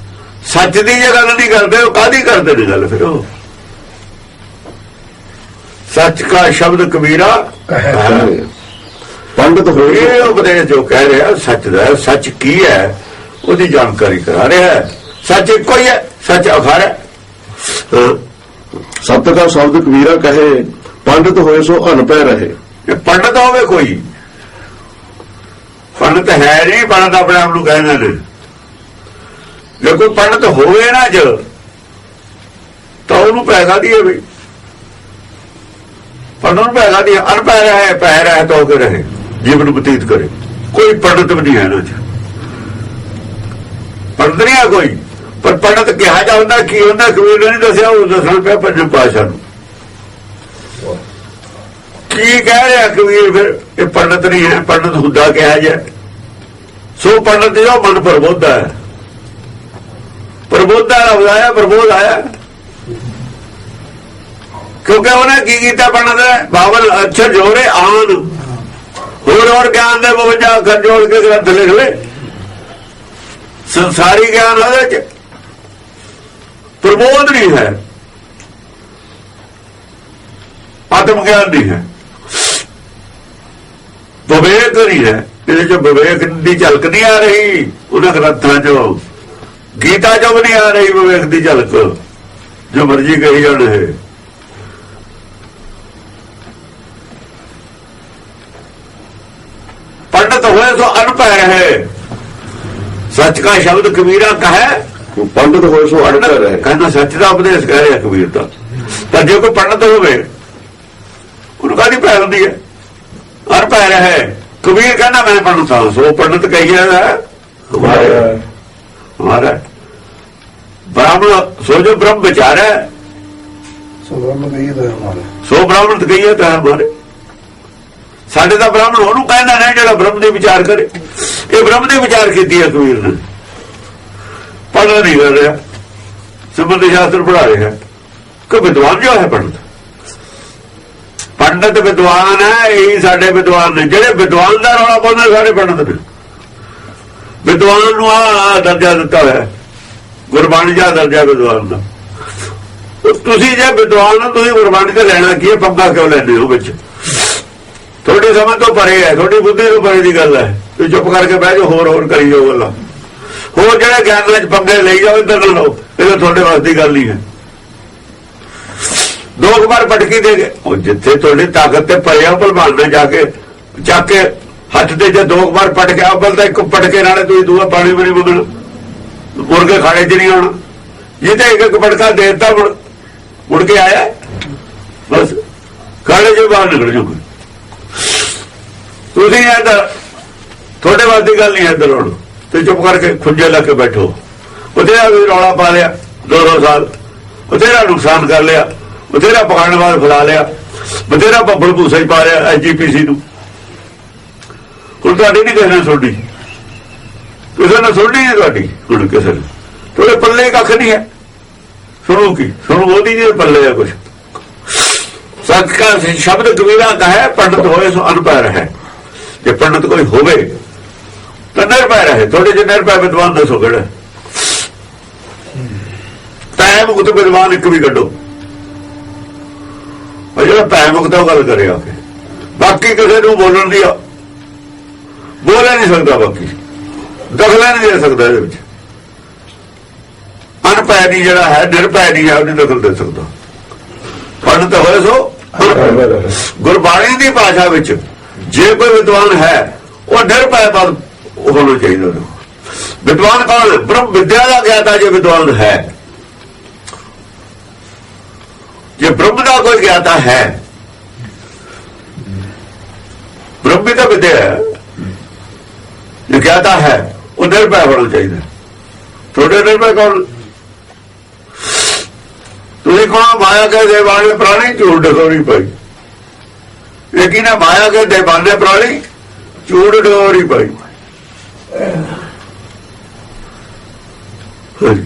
ਸੱਚ ਦੀ ਜੇ ਗੱਲ ਨਹੀਂ ਕਰਦੇ, ਉਹ ਕਾਹਦੀ ਕਰਦੇ ਨੇ ਗੱਲ? ਫਿਰ ਉਹ ਸੱਚ ਕਾ ਸ਼ਬਦ ਕਬੀਰਾ ਪੰਡਤ ਹੋਏ ਇਹ ਉਪਦੇਸ਼ ਜੋ ਕਹਿ ਰਿਹਾ ਸੱਚ ਦਾ, ਸੱਚ ਕੀ ਹੈ ਉਹਦੀ ਜਾਣਕਾਰੀ ਕਰਾ ਰਿਹਾ ਹੈ। ਸੱਚ ਇੱਕੋ ਹੀ ਹੈ, ਸੱਚ ਅਖਾਰ ਹੈ। ਸਤ ਕਾ ਸ਼ਬਦ ਕਬੀਰਾ ਕਹੇ, ਪੰਡਤ ਹੋਏ ਸੋ ਅਨਪੈ ਰਹੇ। ਇਹ ਪੰਡਤ ਹੋਵੇ ਕੋਈ, ਪੰਡਤ ਹੈ ਨਹੀਂ, ਪੰਡਤ ਆਪਣੇ ਆਪ ਨੂੰ ਕਹਿੰਦੇ ਨੇ। ਜੇ ਕੋਈ ਪੰਡਤ ਹੋਵੇ ਨਾ ਜ ਤਾਂ ਉਹਨੂੰ ਪੈਸਾ ਦੀਏ ਬਈ, ਪੰਡਤ ਨੂੰ ਪੈਸਾ ਦੀਏ। ਅਨਪੈ ਰਹੇ, ਪੈ ਰਹੇ ਤਾਂ ਹੋ ਕੇ ਰਹੇ, ਜੀਵਨ ਬਤੀਤ ਕਰੇ। ਕੋਈ ਪੰਡਤ ਵੀ ਨਹੀਂ ਹੈ ਨਾ ਚ, ਪੰਡਤ ਨਹੀਂ ਹੈ ਕੋਈ। ਪਰ ਪੰਡਤ ਕਿਹਾ ਜਾਂਦਾ ਕੀ ਹੁੰਦਾ, ਕਬੀਰ ਨੇ ਨਹੀਂ ਦੱਸਿਆ, ਉਹ ਦੱਸਣਾ ਪਿਆ ਪੰਜਵੇਂ ਪਾਤਸ਼ਾਹ ਨੂੰ। ਕੀ ਕਹਿ ਰਿਹਾ ਕਬੀਰ? ਫਿਰ ਇਹ ਪੰਡਤ ਨਹੀਂ ਹੈ, ਪੰਡਤ ਹੁੰਦਾ ਕਿਹਾ ਜਾ। ਸੋ ਪੰਡਤ ਜੋ ਮਨ ਪ੍ਰਬੋਧਾ ਹੈ, ਪ੍ਰਬੋਧਾ ਲਫ਼ਜ਼ ਆਇਆ, ਪ੍ਰਬੋਧ ਆਇਆ, ਕਿਉਂਕਿ ਉਹਨੇ ਕੀ ਕੀਤਾ? ਪੰਡਤ ਨੇ ਬਾਵਲ ਅੱਛਰ ਜੋੜੇ ਆਨ, ਹੋਰ ਗਿਆਨ ਦੇ 52 ਅੱਖਰ ਜੋੜ ਕੇ ਗ੍ਰੰਥ ਲਿਖ ਲਏ। ਸੰਸਾਰੀ ਗਿਆਨ ਉਹਦੇ ਚ, ਪ੍ਰਬੋਧ ਨਹੀਂ ਹੈ, ਆਤਮ ਗਿਆਨ ਨਹੀਂ ਹੈ, ਵਿਵੇਕ ਨਹੀਂ ਹੈ। ਇਹਦੇ ਚ ਵਿਵੇਕ ਦੀ ਝਲਕ ਨਹੀਂ ਆ ਰਹੀ ਉਹਨਾਂ ਗ੍ਰੰਥਾਂ ਚੋਂ, ਗੀਤਾ ਚੋਂ ਵੀ ਨਹੀਂ ਆ ਰਹੀ ਵਿਵੇਕ ਦੀ ਝਲਕ, ਜੋ ਮਰਜੀ ਕਹੀ ਜਾਣ। ਹੈ ਪੰਡਤ ਹੋਏ ਸੋ ਅਨਪੈ ਰਹੇ, ਸੱਚ ਕਾ ਸ਼ਬਦ ਕਬੀਰਾ ਕਹੇ, ਪੰਡਤ ਹੋਏ ਸੋ ਅਨਪੈ ਰਹੇ। ਕਹਿੰਦਾ ਸੱਚ ਦਾ ਉਪਦੇਸ਼ ਕਹਿ ਰਿਹਾ ਕਬੀਰ ਦਾ। ਪਰ ਜੇ ਕੋਈ ਪੰਡਤ ਹੋਵੇ ਉਹਨੂੰ ਕਾਹਦੀ ਪੈ ਹੁੰਦੀ ਹੈ? ਅਨਪੈ ਰਹੇ। ਕਬੀਰ ਕਹਿੰਦਾ ਮੈਂ ਪੰਡਤ ਹਾਂ, ਸੋ ਪੰਡਤ ਕਹੀਏ ਹਮਾਰਾ ਬ੍ਰਾਹਮਣ, ਸੋ ਜੋ ਬ੍ਰਹਮ ਵਿਚਾਰ ਹੈ, ਸੋ ਬ੍ਰਾਹਮਣ ਕਹੀਏ ਤਾਂ ਹਮਾਰੇ। ਸਾਡੇ ਦਾ ਬ੍ਰਾਹਮਣ ਉਹਨੂੰ ਕਹਿੰਦਾ ਨਾ ਜਿਹੜਾ ਬ੍ਰਹਮ ਦੇ ਵਿਚਾਰ ਕਰੇ। ਇਹ ਬ੍ਰਹਮ ਦੇ ਵਿਚਾਰ ਕੀਤੀ ਹੈ ਕਬੀਰ ਨੇ, ਪੜ੍ਹ ਨਹੀਂ ਕਰ ਰਿਹਾ, ਸਿਮਰਤ ਸ਼ਾਸਤਰ ਪੜ੍ਹਾ ਰਿਹਾ। ਕਿ ਵਿਦਵਾਨ ਜੋ ਹੈ ਪੰਡਤ, ਪੰਡਤ ਵਿਦਵਾਨ ਹੈ, ਇਹੀ ਸਾਡੇ ਵਿਦਵਾਨ ਨੇ। ਜਿਹੜੇ ਵਿਦਵਾਨ ਦਾ ਰੌਲਾ ਪਾਉਂਦੇ ਸਾਰੇ ਪੰਡਤ ਨੇ। ਵਿਦਵਾਨ ਨੂੰ ਆ ਦਰਜਾ ਦਿੱਤਾ ਹੋਇਆ, ਗੁਰਬਾਣੀ ਦਾ ਦਰਜਾ ਵਿਦਵਾਨ ਦਾ। ਤੁਸੀਂ ਜੇ ਵਿਦਵਾਨ ਹੋ, ਤੁਸੀਂ ਗੁਰਬਾਣੀ ਤੇ ਲੈਣਾ ਕੀ ਹੈ? ਪੰਗਾ ਕਿਉਂ ਲੈਂਦੇ ਹੋ ਵਿੱਚ? ਤੁਹਾਡੀ ਸਮਝ ਤੋਂ ਪਰੇ ਹੈ, ਤੁਹਾਡੀ ਬੁੱਧੀ ਤੋਂ ਪਰੇ ਦੀ ਗੱਲ ਹੈ। ਤੁਸੀਂ ਚੁੱਪ ਕਰਕੇ ਬਹਿ ਜਾਓ, ਹੋਰ ਕਰੀ ਜਾਓ ਗੱਲਾਂ। ਹੋਰ ਜਿਹੜੇ ਗਿਆਨ ਵਿੱਚ ਪੰਗੇ ਲਈ ਜਾਓ, ਇੱਧਰ ਨਾ ਲਓ, ਇਹ ਤੁਹਾਡੇ ਵਾਸਤੇ ਦੀ ਗੱਲ ਨਹੀਂ ਹੈ। ਦੋ ਵਾਰ ਪਟਕੀ ਦੇ ਗਏ, ਉਹ ਜਿੱਥੇ ਤੁਹਾਡੀ ਤਾਕਤ ਤੇ ਪਰੇ ਆ, ਭਲਵਾਨ ਨੇ ਜਾ ਕੇ ਚੱਕ ਕੇ ਹੱਥ ਤੇ ਜੇ 2 ਵਾਰ ਪਟਕਿਆ, ਅੱਬਲ ਤਾਂ ਇੱਕ ਪਟਕੇ ਨਾਲੇ ਤੁਸੀਂ ਦੂਆ ਪਾਣੀ ਵੀ ਨਹੀਂ ਮੰਗਣਾ, ਮੁਰਗੇ ਖਾਣੇ 'ਚ ਨਹੀਂ ਆਉਣਾ। ਜਿੱਥੇ ਇੱਕ ਪਟਕਾ ਦੇ ਦਿੱਤਾ, ਮੁੜ ਕੇ ਆਇਆ, ਬਸ ਖਾਣੇ 'ਚੋਂ ਬਾਹਰ ਨਿਕਲ ਜਾਓ। ਤੁਸੀਂ ਇੱਧਰ, ਤੁਹਾਡੇ ਵਾਸਤੇ ਗੱਲ ਨਹੀਂ ਇੱਧਰ ਹੁਣ। ਤੇ ਚੁੱਪ ਕਰਕੇ ਖੁੰਝੇ ਲਾ ਕੇ ਬੈਠੋ। ਬਥੇਰਾ ਵੀ ਰੌਲਾ ਪਾ ਲਿਆ 2 ਸਾਲ, ਬਥੇਰਾ ਨੁਕਸਾਨ ਕਰ ਲਿਆ, ਬਥੇਰਾ ਪਖੰਡਵਾਦ ਫੈਲਾ ਲਿਆ, ਬਥੇਰਾ ਭੱਬਲ ਭੂਸਾ ਹੀ ਪਾ ਲਿਆ SGPC ਨੂੰ। ਹੁਣ ਤੁਹਾਡੀ ਨਹੀਂ ਕਿਸੇ ਨੇ ਸੁਣਨੀ, ਕਿਸੇ ਨੇ ਸੁਣਨੀ ਨਹੀਂ ਤੁਹਾਡੀ। ਹੁਣ ਕਿਸੇ ਨੇ ਤੁਹਾਡੇ ਪੱਲੇ ਕੱਖ ਨਹੀਂ ਹੈ, ਸੁਣੋ ਕੀ ਸੁਣੋ, ਉਹਦੀ ਜਿਹਦੇ ਪੱਲੇ ਆ ਕੁਛ। ਸੱਚ ਕਾ ਸ਼ਬਦ ਕਬੀਰਾ ਕਹੇ, ਪੰਡਤ ਹੋਏ ਸੋ ਅਨਪੈ ਰਹੇ। ਜੇ ਪੰਡਤ ਕੋਈ ਹੋਵੇ ਤਾਂ ਨਿਰਭੈ ਰਹੇ। ਤੁਹਾਡੇ ਜੇ ਨਿਰਭੈ ਵਿਦਵਾਨ ਦੱਸੋ ਕਿਹੜਾ? ਭੈ ਮੁਕਤ ਵਿਦਵਾਨ ਇੱਕ ਵੀ ਕੱਢੋ, ਜਿਹੜਾ ਭੈ ਮੁਕਤ ਉਹ ਗੱਲ ਕਰੇ ਆ ਕੇ। ਬਾਕੀ ਕਿਸੇ ਨੂੰ ਬੋਲਣ ਦੀ ਬੋਲ ਨਹੀਂ ਸਕਦਾ, ਬਾਕੀ ਦਖਲ ਨਹੀਂ ਦੇ ਸਕਦਾ ਇਹਦੇ ਵਿੱਚ। ਅਨਪੈ ਨਹੀਂ ਜਿਹੜਾ ਹੈ, ਨਿਰਭੈ ਨਹੀਂ ਹੈ, ਉਹਦੀ ਦਖਲ ਦੇ ਸਕਦਾ। ਪੰਡਤ ਹੋਏ ਸੋ ਗੁਰਬਾਣੀ ਦੀ ਭਾਸ਼ਾ ਵਿੱਚ ਜੇ ਕੋਈ ਵਿਦਵਾਨ ਹੈ, ਉਹ ਨਿਰਭੈ ਪਦ ਹੋਣਾ ਚਾਹੀਦਾ। ਵਿਦਵਾਨ ਕੌਣ? ਬ੍ਰਹਮ ਵਿਦਿਆ ਦਾ ਗਿਆਤਾ ਜੇ ਵਿਦਵਾਨ ਹੈ। ਜੇ ਬ੍ਰਹਮ ਦਾ ਕੋਈ ਗਿਆਤਾ ਹੈ, ਬ੍ਰਹਮ ਵੀ ਤਾਂ ਵਿਦਿਆ ਹੈ, ਜੇ ਗਿਆਤਾ ਹੈ ਉਹ ਨਿਰਭੈ ਹੋਣਾ ਚਾਹੀਦਾ। ਤੁਹਾਡੇ ਨਿਰਭੈ ਕੌਣ? ਤੁਸੀਂ ਕੌਣ? ਮਾਇਆ ਕੇ ਦੇਵਾਨੇ ਪ੍ਰਾਣੀ ਝੂਠ ਡੋਰੀ ਪਾਈ। ਲੇਕਿਨ ਮਾਇਆ ਕੇ ਦੇਵਾਨੇ ਪ੍ਰਾਣੀ ਝੂਠ ਡੋਰੀ ਪਾਈ। ਹਾਂਜੀ।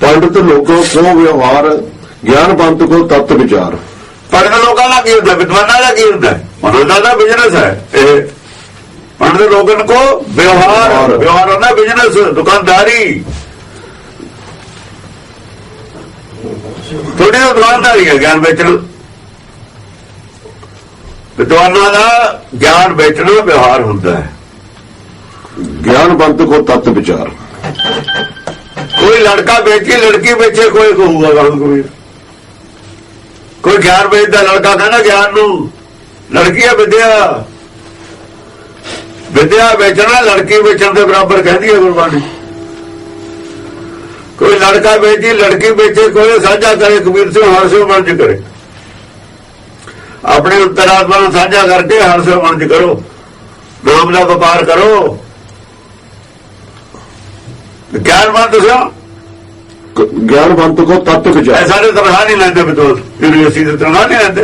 पंडित लोगों को व्यवहार ज्ञानवंत को तत्व विचार। ਪੜ੍ਹਦੇ ਲੋਕਾਂ ਦਾ ਕੀ ਹੁੰਦਾ, ਵਿਦਵਾਨਾਂ ਦਾ ਕੀ ਹੁੰਦਾ, ਉਹਨਾਂ ਦਾ ਬਿਜ਼ਨਸ ਹੈ ਇਹ। ਪੜ੍ਹਦੇ ਲੋਕਾਂ ਕੋ ਵਿਵਹਾਰ ਹੁੰਦਾ, ਬਿਜ਼ਨਸ, ਦੁਕਾਨਦਾਰੀ। ਥੋੜੀ ਦੁਕਾਨਦਾਰੀ ਹੈ ਗਿਆਨ ਵੇਚਣ। ਵਿਦਵਾਨਾਂ ਦਾ ਗਿਆਨ ਵੇਚਣਾ ਵਿਵਹਾਰ ਹੁੰਦਾ ਹੈ। ज्ञानवंत को तत्व विचार। ਕੋਈ ਲੜਕਾ ਵੇਚੇ, ਲੜਕੀ ਵੇਚੇ, ਕੋਈ ਕਹੂਗਾ ਗਾਉਂ ਕਬੀਰ। ਕੋਈ ਗਿਆਨ ਵੇਚਦਾ ਲੜਕਾ ਕਹਿੰਦਾ ਗਿਆਨ ਨੂੰ, ਲੜਕੀ ਹੈ ਵਿਦਿਆ। ਵਿਦਿਆ ਵੇਚਣਾ ਲੜਕੀ ਵੇਚਣ ਦੇ ਬਰਾਬਰ ਕਹਿੰਦੀ ਹੈ ਗੁਰਬਾਣੀ। ਕੋਈ ਲੜਕਾ ਵੇਚੀ, ਲੜਕੀ ਵੇਚੇ, ਕੋਈ ਸਾਂਝਾ ਕਰੇ, ਕਬੀਰ ਸਿੰਘ ਹਰ ਸੇ ਵੰਜ ਕਰੇ। ਆਪਣੇ ਅੰਤਰਾਤਮਾ ਨੂੰ ਸਾਂਝਾ ਕਰਕੇ ਹਰ ਸੇ ਵੰਜ ਕਰੋ, ਨਾਮ ਦਾ ਵਪਾਰ ਕਰੋ। ਗਿਆਨਵੰਤ ਦੱਸਿਆ, ज्ञानवंत को तत्व विचार। ਸਾਰੇ ਤਨਖਾਹ ਨਹੀਂ ਲੈਂਦੇ ਵਿਦਵਾਨ, ਯੂਨੀਵਰਸਿਟੀ ਦੇ ਤਨਖਾਹ ਨਹੀਂ ਲੈਂਦੇ,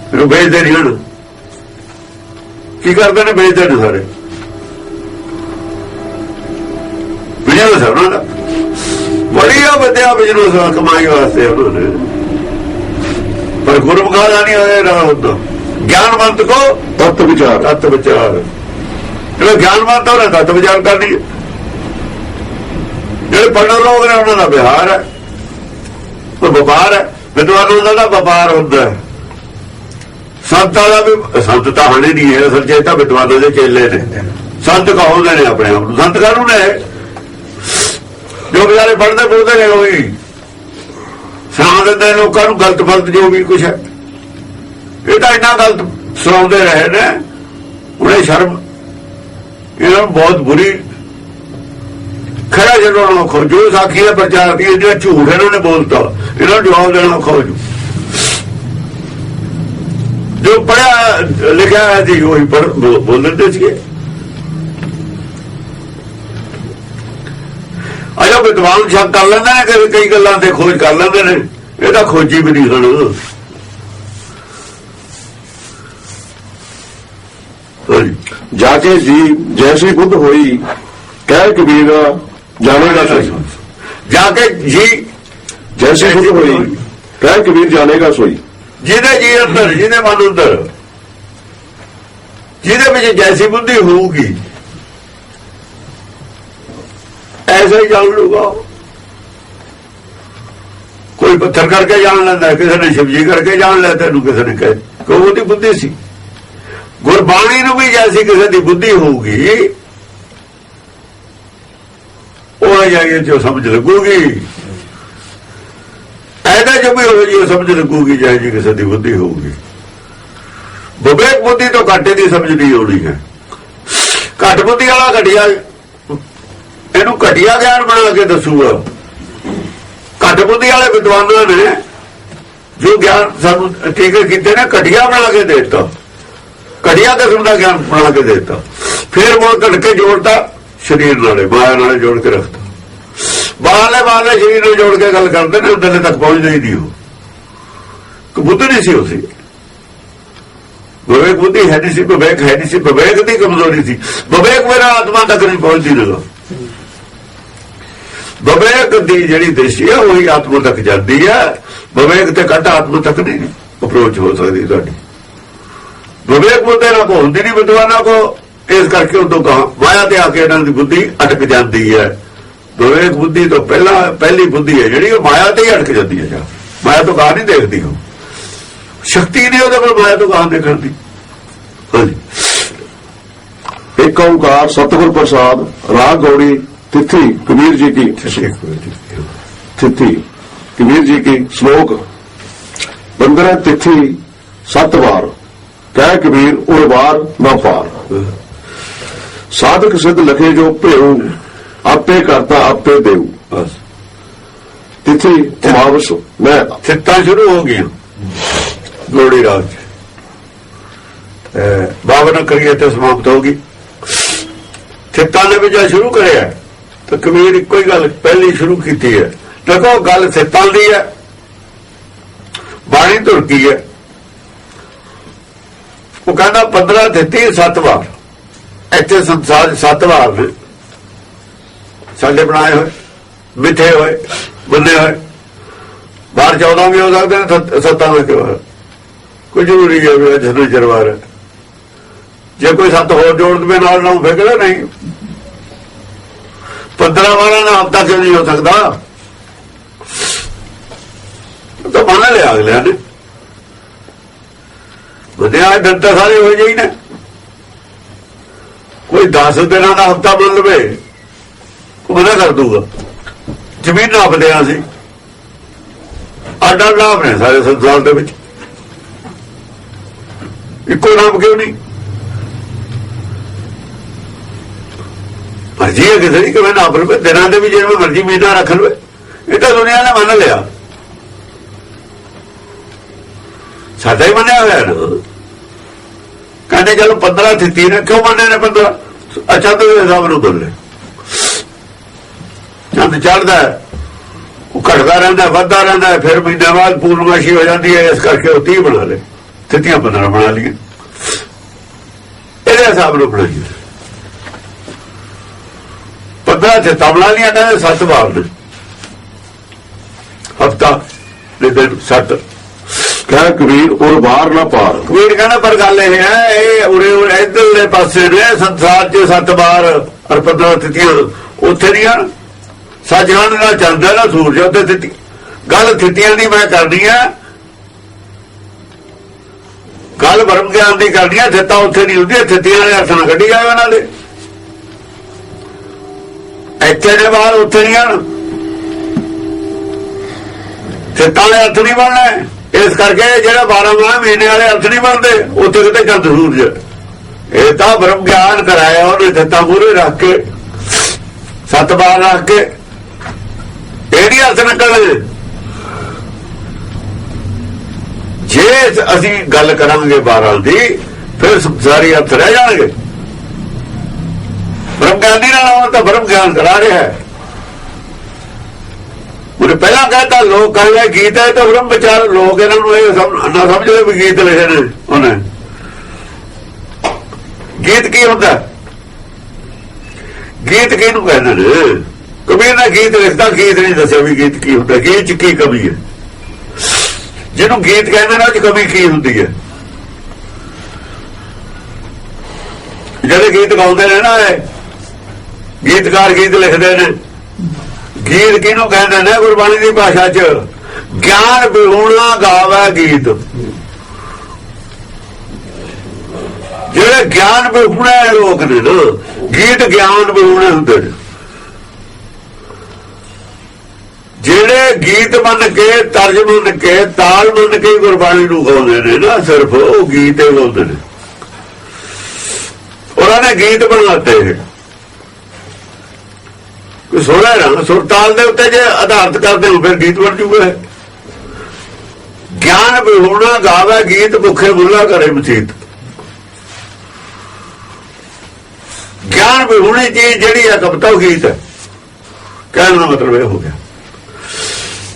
ਇਹਨੂੰ ਵੇਚਦੇ ਨਹੀਂ। ਹੁਣ ਕੀ ਕਰਦੇ ਨੇ, ਵੇਚਦੇ ਨੇ ਸਾਰੇ। ਬਿਜ਼ਨਸ ਹੈ ਉਹਨਾਂ ਦਾ, ਬੜੀਆ ਵਧਿਆ ਬਿਜ਼ਨਸ ਕਮਾਈ ਵਾਸਤੇ ਉਹਨਾਂ ਨੇ। ਪਰ ਗੁਰਮੁਖਾਂ ਦਾ ਨਹੀਂ ਹੋਇਆ ਹੁੰਦਾ। ਗਿਆਨਵੰਤ ਕੋ तत्व विचार। ਤੱਤ ਵਿਚਾਰ। ਜਿਹੜਾ ਗਿਆਨਵੰਤ ਉਹਨੇ ਤੱਤ ਵਿਚਾਰ ਕਰਨੀ ਹੈ। ਜਿਹੜੇ ਪੜ੍ਹਨ ਲੋਕ ਨੇ ਉਹਨਾਂ ਦਾ ਵਿਹਾਰ ਹੈ, ਉਹ ਵਪਾਰ ਹੈ। ਵਿਦਵਾਨਾਂ ਦਾ ਵਪਾਰ ਹੁੰਦਾ ਹੈ। ਸੰਤਾਂ ਦਾ ਵੀ, ਸੰਤ ਤਾਂ ਹਾਣੇ ਨਹੀਂ ਹੈ ਅਸਲ ਚ, ਤਾਂ ਵਿਦਵਾਨਾਂ ਦੇ ਚੇਲੇ ਨੇ। ਸੰਤ ਕਹਾਉਂਦੇ ਨੇ ਆਪਣੇ ਆਪ ਨੂੰ, ਸੰਤ ਕਾਹਨੂੰ ਨੇ? ਜੋ ਵਿਚਾਰੇ ਪੜ੍ਹਦੇ ਬੋਲਦੇ ਨੇ ਉਹੀ ਸੁਣਾ ਦਿੰਦੇ ਲੋਕਾਂ ਨੂੰ ਗਲਤ ਫਲਤ ਜੋ ਵੀ ਕੁਛ ਹੈ। ਇਹ ਤਾਂ ਇੰਨਾ ਗਲਤ ਸੁਣਾਉਂਦੇ ਰਹੇ ਨੇ, ਉਹਨੇ ਸ਼ਰਮ ਇਹਨਾਂ ਨੂੰ ਬਹੁਤ ਬੁਰੀ। ਖੜਾ ਜਦੋਂ ਖੋਜੋ ਸਾਖੀ ਦਾ ਪ੍ਰਚਾਰ ਦੀ, ਜਿਹੜਾ ਝੂਠ ਇਹਨਾਂ ਨੇ ਬੋਲਤਾ, ਇਹਨਾਂ ਨੂੰ ਜਵਾਬ ਦੇਣਾ ਖੋਜੋ। ਜੋ ਪੜਿਆ ਲਿਖਿਆ ਹੈ ਜੀ ਉਹੀ ਬੋਲ ਦਿੰਦੇ ਸੀਗੇ। ਅਜਾ ਵਿਦਵਾਨ ਸ਼ੱਕ ਕਰ ਲੈਂਦੇ ਨੇ, ਕਈ ਗੱਲਾਂ ਤੇ ਖੋਜ ਕਰ ਲੈਂਦੇ ਨੇ। ਇਹ ਤਾਂ ਖੋਜੀ ਵੀ ਨਹੀਂ ਹੁਣ। जाके जी जैसी बुद्ध हुई कह कबीर जानेगा सोई। जाके जी जैसी बुद्ध हुई कह कबीर जानेगा सोई। ਜਿਹਦੇ ਜੀ ਅੰਦਰ, ਜਿਹਦੇ ਮਨ ਅੰਦਰ, ਜਿਹਦੇ ਵਿੱਚ ਜੈਸੀ ਬੁੱਧੀ ਹੋਊਗੀ ਐਸਾ ਹੀ ਜਾਣ ਲੂਗਾ। ਕੋਈ ਪੱਥਰ ਕਰਕੇ ਜਾਣ ਲੈਂਦਾ, ਕਿਸੇ ਨੇ ਸ਼ਿਵਜੀ ਕਰਕੇ ਜਾਣ ਲਿਆ, ਤੈਨੂੰ ਕਿਸੇ ਨੇ ਕਹੇ ਕਿ ਉਹਦੀ ਬੁੱਧੀ ਸੀ। ਗੁਰਬਾਣੀ ਨੂੰ ਵੀ ਜੈਸੀ ਕਿਸੇ ਦੀ ਬੁੱਧੀ ਹੋਊਗੀ ਉਹ ਜਾਈਏ ਜੋ ਸਮਝ ਲੱਗੂਗੀ। ਐਦਾ ਜੋ ਵੀ ਹੋ ਜੀ ਸਮਝ ਲੱਗੂਗੀ, ਜਾਏ ਜੀ ਕਿਸੇ ਦੀ ਬੁੱਧੀ ਹੋਊਗੀ। ਵਿਵੇਕ ਬੁੱਧੀ ਤੋਂ ਘੱਟ ਦੀ ਸਮਝ ਨਹੀਂ ਹੋਣੀ ਹੈ। ਘੱਟ ਬੁੱਧੀ ਵਾਲਾ ਘਟਿਆ, ਇਹਨੂੰ ਘਟਿਆ ਗਿਆਨ ਬਣਾ ਕੇ ਦੱਸੂਗਾ। ਘੱਟ ਬੁੱਧੀ ਵਾਲੇ ਵਿਦਵਾਨਾਂ ਨੇ ਜੋ ਗਿਆਨ ਸਾਨੂੰ ਟੀਕੇ ਕੀਤੇ ਨੇ, ਘਟਿਆ ਬਣਾ ਕੇ ਦੇ ਦਿੱਤਾ। ਘਟਿਆ ਕਿਸਮ ਦਾ ਗਿਆਨ ਬਣਾ ਕੇ ਦੇ ਦਿੱਤਾ। ਫਿਰ ਮੋੜ ਘਟ ਕੇ ਜੋੜਤਾ ਸਰੀਰ ਨਾਲੇ, ਮਾਇਆ ਨਾਲੇ ਜੋੜ ਕੇ ਰੱਖਤਾ। ਬਾਹਰਲੇ ਸਰੀਰ ਨੂੰ ਜੋੜ ਕੇ ਗੱਲ ਕਰਦੇ ਨੇ, ਉੱਧਰਲੇ ਤੱਕ ਪਹੁੰਚਦੇ ਹੀ ਨਹੀਂ। ਉਹ ਬੁੱਧ ਨਹੀਂ ਸੀ, ਉਹ ਸੀ ਵਿਵੇਕ ਬੁੱਧੀ ਹੈ ਨਹੀਂ ਸੀ, ਵਿਵੇਕ ਹੈ ਨਹੀਂ ਸੀ। ਵਿਵੇਕ ਦੀ ਕਮਜ਼ੋਰੀ ਸੀ। ਵਿਵੇਕ ਮੇਰਾ ਆਤਮਾ ਤੱਕ ਨਹੀਂ ਪਹੁੰਚਦੀ ਨਾ। ਵਿਵੇਕ ਦੀ ਜਿਹੜੀ ਦ੍ਰਿਸ਼ਟੀ ਹੈ ਉਹੀ ਆਤਮਾ ਤੱਕ ਜਾਂਦੀ ਹੈ। ਵਿਵੇਕ ਤੇ ਘੱਟ ਆਤਮਾ ਤੱਕ ਨਹੀਂ ਅਪਰੋਚ ਹੋ ਸਕਦੀ ਤੁਹਾਡੀ। ਵਿਵੇਕ ਬੁੱਧੀ ਨਾਲ ਹੁੰਦੀ ਨਹੀਂ ਵਿਦਵਾਨਾਂ ਕੋ। ਇਸ ਕਰਕੇ ਉਦੋਂ ਕਹਾ ਮਾਇਆ ਤੇ ਆ ਕੇ ਇਹਨਾਂ ਦੀ ਬੁੱਧੀ ਅਟਕ ਜਾਂਦੀ ਹੈ। ਵਿਵੇਕ ਬੁੱਧੀ ਤੋਂ ਪਹਿਲੀ ਬੁੱਧੀ ਹੈ ਜਿਹੜੀ ਉਹ ਮਾਇਆ ਤੇ ਹੀ ਅਟਕ ਜਾਂਦੀ ਹੈ। ਮਾਇਆ ਤੋਂ ਗਾਹ ਨਹੀਂ ਦੇਖਦੀ, ਉਹ ਸ਼ਕਤੀ ਨਹੀਂ ਉਹਦੇ ਕੋਲ ਮਾਇਆ ਤੋਂ ਗਾਹ ਦੇਖਣ ਦੀ। एक ओंकार सतगुर प्रसाद राग गौड़ी तिथि कबीर जी की तिथि कबीर जी की श्लोक 15 तिथि 7 बार कह कबीर उड़वार न पार। साधक सिद्ध लखे जो भेऊ आपे करता आपे देऊ। तिथि उमावस मैं ਸਿੱਤਾਂ ਸ਼ੁਰੂ ਹੋ ਗਈਆਂ ਗੋੜੀ ਰਾਗ ਚ। 52 ਕਰੀਏ ਤੇ ਸਮਾਪਤ ਹੋ ਗਈ। ਸਿੱਤਾਂ ਦੇ ਵਿੱਚ ਸ਼ੁਰੂ ਕਰਿਆ ਤਾਂ ਕਬੀਰ ਇੱਕੋ ਹੀ ਗੱਲ ਪਹਿਲੀ ਸ਼ੁਰੂ ਕੀਤੀ ਹੈ। ਦੇਖੋ ਗੱਲ ਸਿੱਤਾਂ ਦੀ ਹੈ, ਬਾਣੀ ਧੁਰਕੀ ਹੈ। ਉਹ ਕਹਿੰਦਾ 15 ਦਿੱਤੀ 7 ਵਾਰ। ਇੱਥੇ ਸੰਸਾਰ 7 ਵਾਰ ਨੇ। ਸਾਡੇ ਬਣਾਏ ਹੋਏ, ਮਿੱਥੇ ਹੋਏ, ਬੰਨੇ ਹੋਏ। ਬਾਹਰ 14 ਵੀ ਹੋ ਸਕਦੇ ਨੇ, 7 ਦਾ ਕਿਉਂ? ਕੋਈ ਜ਼ਰੂਰੀ ਹੈ ਵੀ ਅੱਜ ਚਰਵਾਰ ਹੈ। ਜੇ ਕੋਈ 7 ਹੋਰ ਜੋੜ ਦਵੇ ਨਾਲ ਨੂੰ ਫਿਕਰ ਨਹੀਂ। 15-12 ਦਾ ਹਫ਼ਤਾ ਕਿਉਂ ਨਹੀਂ ਹੋ ਸਕਦਾ? ਤਾਂ ਮੰਨ ਲਿਆ ਅਗਲਿਆਂ ਨੇ, ਵਧਿਆ ਦਿਨ ਤਾਂ ਸਾਰੇ ਹੋ ਜਾਈ ਨੇ। ਕੋਈ 10 ਦਿਨਾਂ ਦਾ ਹਫ਼ਤਾ ਮੰਨ ਲਵੇ, ਉਹ ਮਨਾ ਕਰ ਦੂਗਾ। ਜ਼ਮੀਨ ਨਾਪਦੇ ਹਾਂ ਅਸੀਂ, ਅੱਡਾ ਨਾਪ ਨੇ ਸਾਰੇ ਸੰਸਾਰ ਦੇ ਵਿੱਚ, ਇੱਕੋ ਨਾਮ ਕਿਉਂ ਨਹੀਂ? ਮਰਜੀ ਹੈ ਕਿਸੇ ਦੀ, ਕਿਵੇਂ ਨਾਪ ਲਵੇ ਦਿਨਾਂ ਦੇ ਵੀ, ਜਿਵੇਂ ਮਰਜੀ ਮਹੀਨਾ ਰੱਖ ਲਵੇ। ਇਹ ਤਾਂ ਦੁਨੀਆ ਨੇ ਮੰਨ ਲਿਆ, ਸਾਡਾ ਹੀ ਮੰਨਿਆ ਹੋਇਆ ਨਾ। ਕਹਿੰਦੇ ਚਲੋ 15 ਥਿੱਤੀ ਨੇ, ਕਿਉਂ ਮੰਨੇ ਨੇ 15? ਅੱਛਾ ਤਾਂ ਹਿਸਾਬ ਨੂੰ ਬਦਲੇ, ਚੰਦ ਚੜ੍ਹਦਾ ਉਹ ਘਟਦਾ ਰਹਿੰਦਾ, ਵੱਧਦਾ ਰਹਿੰਦਾ, ਫਿਰ ਮਹੀਨੇ ਬਾਅਦ ਪੂਰਨਮਾਸ਼ੀ ਹੋ ਜਾਂਦੀ ਹੈ। ਇਸ ਕਰਕੇ ਉਹ 30 ਬਣਾ ਲਏ, ਥਿੱਤੀਆਂ 15 ਬਣਾ ਲਈਆਂ, ਇਹਦੇ ਹਿਸਾਬ ਨੂੰ ਬਣਾਈਏ। 15 ਥਿੱਤਾਂ ਬਣਾ ਲਈਆਂ, ਕਹਿੰਦੇ 7 ਵਾਰ ਨੇ ਹਫ਼ਤਾ ਦੇ ਦਿਨ 7। ਕਹਿ ਕਬੀਰ ਉਰ ਬਾਹਰ ਨਾ ਪਾਰ। ਕਬੀਰ ਕਹਿੰਦਾ ਪਰ ਗੱਲ ਇਹ ਹੈ, ਇਹ ਉਰੇ ਇੱਧਰਲੇ ਪਾਸੇ ਨੇ ਸੰਸਾਰ 'ਚ 7 ਵਾਰ ਔਰ 15 ਥਿੱਤੀਆਂ ਉੱਥੇ ਦੀਆਂ। ਸੱਚਖੰਡ ਦਾ ਚੰਦ ਹੈ ਨਾ ਸੂਰਜ, ਉੱਥੇ ਥਿੱਤੀ। ਗੱਲ ਥਿੱਤੀਆਂ ਦੀ ਮੈਂ ਕਰਨੀ ਆ, ਗੱਲ ਬ੍ਰਹਮ ਗਿਆਨ ਦੀ ਕਰਨੀ ਆ। ਥਿੱਤਾਂ ਉੱਥੇ ਨਹੀਂ ਹੁੰਦੀਆਂ, ਥਿੱਤੀਆਂ ਦੇ ਅਰਥ ਨਾਲ ਕੱਢੀ ਜਾਵੇ ਉਹਨਾਂ ਦੇ। ਇੱਥੇ ਦੇ ਬਾਹਰ ਉੱਥੇ ਨਹੀਂ ਹਨ, ਥਿੱਤਾਂ ਦੇ ਅਰਥ ਨਹੀਂ ਬਣਨਾ। ਇਸ ਕਰਕੇ ਜਿਹੜਾ 12 ਮਹੀਨੇ ਵਾਲੇ ਅਰਥ ਨਹੀਂ ਬਣਦੇ, ਉੱਥੇ ਕਿਤੇ ਚੰਦ ਸੂਰਜ। ਇਹ ਤਾਂ ਬ੍ਰਹਮ ਗਿਆਨ ਕਰਾਇਆ ਉਹਨੇ, ਥਿੱਤਾਂ ਮੂਹਰੇ ਰੱਖ ਕੇ 7 ਵਾਰ ਰੱਖ ਕੇ, ਇਹ ਨਹੀਂ ਅਰਥ ਨਿਕਲਦੇ। ਜੇ ਅਸੀਂ ਗੱਲ ਕਰਾਂਗੇ 12 ਦੀ, ਫਿਰ ਸਾਰੀ ਅਰਥ ਰਹਿ ਜਾਣਗੇ। ਬ੍ਰਹਮ ਗਿਆਨੀ ਨਾਲ ਤਾਂ ਬ੍ਰਹਮ ਗਿਆਨ ਕਰਾ ਰਿਹਾ ਹੈ। ਉਹਨੇ ਪਹਿਲਾਂ ਕਹਿੰਦਾ ਲੋਕ ਕਹਿੰਦੇ ਗੀਤ ਹੈ ਤਾਂ ਬ੍ਰਹਮ ਵਿਚਾਰ। ਲੋਕ ਇਹਨਾਂ ਨੂੰ ਇਹ ਨਾ ਸਮਝਦੇ ਵੀ ਗੀਤ ਲਿਖੇ ਨੇ ਉਹਨੇ। ਗੀਤ ਕੀ ਹੁੰਦਾ? ਗੀਤ ਕਿਹਨੂੰ ਕਹਿੰਦੇ ਨੇ? ਕਬੀਰ ਨੇ ਗੀਤ ਲਿਖਦਾ, ਗੀਤ ਨਹੀਂ ਦੱਸਿਆ ਵੀ ਗੀਤ ਕੀ ਹੁੰਦਾ, ਗੀਤ 'ਚ ਕੀ ਕਮੀ ਹੈ। ਜਿਹਨੂੰ ਗੀਤ ਕਹਿੰਦੇ ਨੇ ਉਹ 'ਚ ਕਮੀ ਕੀ ਹੁੰਦੀ ਹੈ? ਜਿਹੜੇ ਗੀਤ ਗਾਉਂਦੇ ਨੇ ਨਾ, ਇਹ ਗੀਤਕਾਰ ਗੀਤ ਲਿਖਦੇ ਨੇ। ਗੀਤ ਕਿਹਨੂੰ ਕਹਿੰਦੇ ਨੇ? ਗੁਰਬਾਣੀ ਦੀ ਭਾਸ਼ਾ 'ਚ ਗਿਆਨ ਵਿਹੂਣਾ ਗਾਵੇ ਗੀਤ। ਜਿਹੜੇ ਗਿਆਨ ਵਿਹੂਣੇ ਲੋਕ ਨੇ ਨਾ, ਗੀਤ ਗਿਆਨ ਵਿਹੂਣੇ ਹੁੰਦੇ ਨੇ। ਜਿਹੜੇ ਗੀਤ ਮੰਨ ਕੇ, ਤਰਜ ਮੰਨ ਕੇ, ਤਾਲ ਮੰਨ ਕੇ ਗੁਰਬਾਣੀ ਨੂੰ ਗਾਉਂਦੇ ਨੇ ਨਾ, ਸਿਰਫ ਉਹ ਗੀਤ ਹੀ ਗਾਉਂਦੇ ਨੇ। ਉਹਨਾਂ ਨੇ ਗੀਤ ਬਣਾਤੇ। ਸੁਣਾ ਨਾ, ਸੁਰਤਾਲ ਦੇ ਉੱਤੇ ਜੇ ਆਧਾਰਿਤ ਕਰਦੇ ਹੋ ਫਿਰ ਗੀਤ ਬਣ ਜੂਗਾ। ਗਿਆਨ ਵਿਹੂਣਾ ਗਾਵੇ ਗੀਤ, ਭੁੱਖੇ ਬੁੱਲਾ ਕਰੇ ਮਸੀਤ। ਗਿਆਨ ਵਿਹੂਣੀ ਚੀਜ਼ ਜਿਹੜੀ ਹੈ ਕਵਿਤਾ, ਉਹ ਗੀਤ ਹੈ। ਕਹਿਣ ਦਾ ਮਤਲਬ ਇਹ ਹੋ ਗਿਆ,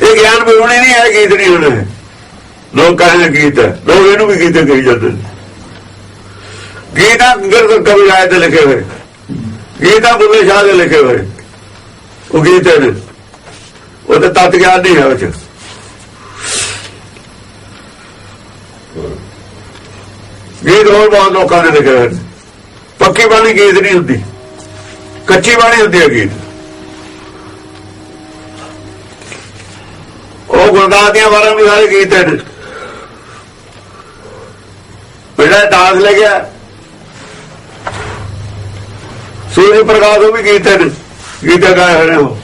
ਇਹ ਗਿਆਨ ਵਿਹੂਣੀ ਨਹੀਂ ਹੈ, ਗੀਤ ਨਹੀਂ ਹੋਣਾ ਹੈ। ਲੋਕ ਕਹਿੰਦੇ ਗੀਤ ਹੈ, ਲੋਕ ਇਹਨੂੰ ਵੀ ਗੀਤ ਕਹੀ ਜਾਂਦੇ ਨੇ। ਗੀਤਾਂ ਕਵੀ ਰਾਏ ਦੇ ਲਿਖੇ ਹੋਏ, ਗੀਤਾਂ ਬੁੱਲੇ ਸ਼ਾਹ ਦੇ ਲਿਖੇ ਹੋਏ, ਉਹ ਗੀਤ ਨੇ। ਉਹ ਤਾਂ ਤਤ ਗਿਆਨ ਨਹੀਂ ਹੈ ਉਹ 'ਚ। ਗੀਤ ਹੋਰ ਬਹੁਤ ਲੋਕਾਂ ਨੇ ਲਿਖੇ ਹੋਏ। ਪੱਕੀ ਬਾਣੀ ਗੀਤ ਨਹੀਂ ਹੁੰਦੀ, ਕੱਚੀ ਬਾਣੀ ਹੁੰਦੀ ਹੈ ਗੀਤ। ਉਹ ਗੁਰਦਾਸ ਦੀਆਂ ਵਾਰਾਂ ਵੀ ਸਾਰੇ ਗੀਤ ਨੇ। ਜਿਹੜਾ ਦਾਸ ਲੈ ਗਿਆ ਸੂਰਜ ਪ੍ਰਕਾਸ਼, ਉਹ ਵੀ ਗੀਤ ਨੇ, ਗੀਤ ਗਾਏ ਹੋਏ ਨੇ ਉਹ।